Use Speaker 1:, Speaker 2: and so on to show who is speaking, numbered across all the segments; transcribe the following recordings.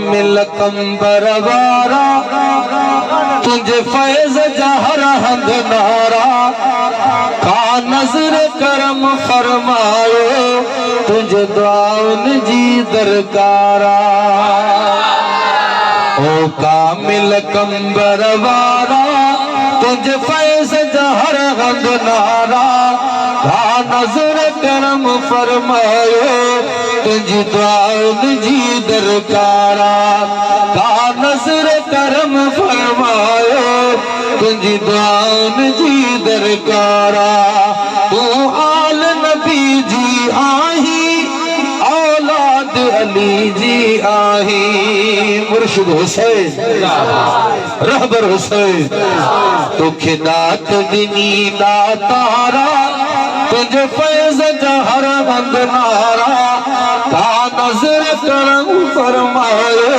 Speaker 1: मिल कंबर वारा तुझे फैज़ जहर हंद नारा का नजर करम फरमायो तुझे दुआउन जी दरकारा ओ कामिल कंबर वारा तुझे फैज़ जहर हंद नारा का नजर करम फरमायो तुझी दुआउन जी दरकारा का नजर करम फरमायो तुझी दुआउन जी दरकारा तू आल नबी जी आही औलाद अली जी आही मुर्शिद हुसैन रहबर हुसैन तो खिदात दिनी दातारा तुझे फैज़ जहर हंद नारा का नजर करम फरमायो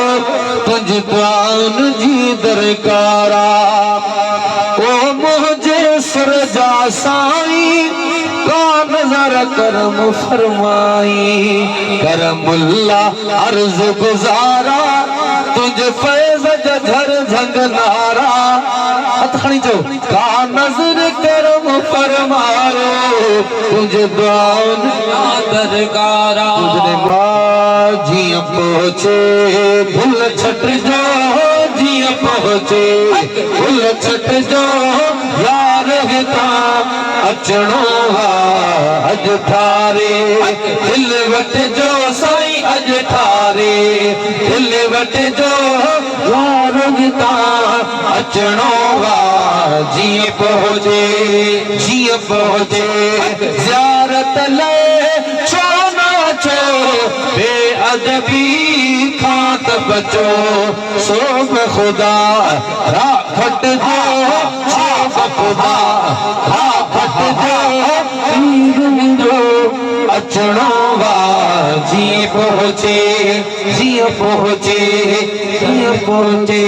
Speaker 1: तुझ दुआउन जी दरकारा ओ मुझे सरजा साई का नजर करम फरमाई करमुल्ला अर्ज गुजारा तुझ फैज़ जझर झंग नारा हथखणी चो का नजर करम फरमायो तुझे दुआउन दरकारा तुझने जिया पहुंचे भूल छट जो जिया पहुंचे भूल छट जो यार हिता अचणो अज ठारे दिल वट जो साईं अज ठारे दिल वट जो यार हिता अचणो जिया पहुंचे ज़ियारत ले बेअदबी खात बचो सोब खुदा रा फट जो सोब खुदा रा फट जो अचणो वा जी पहुंचे जी पहुंचे जी पहुंचे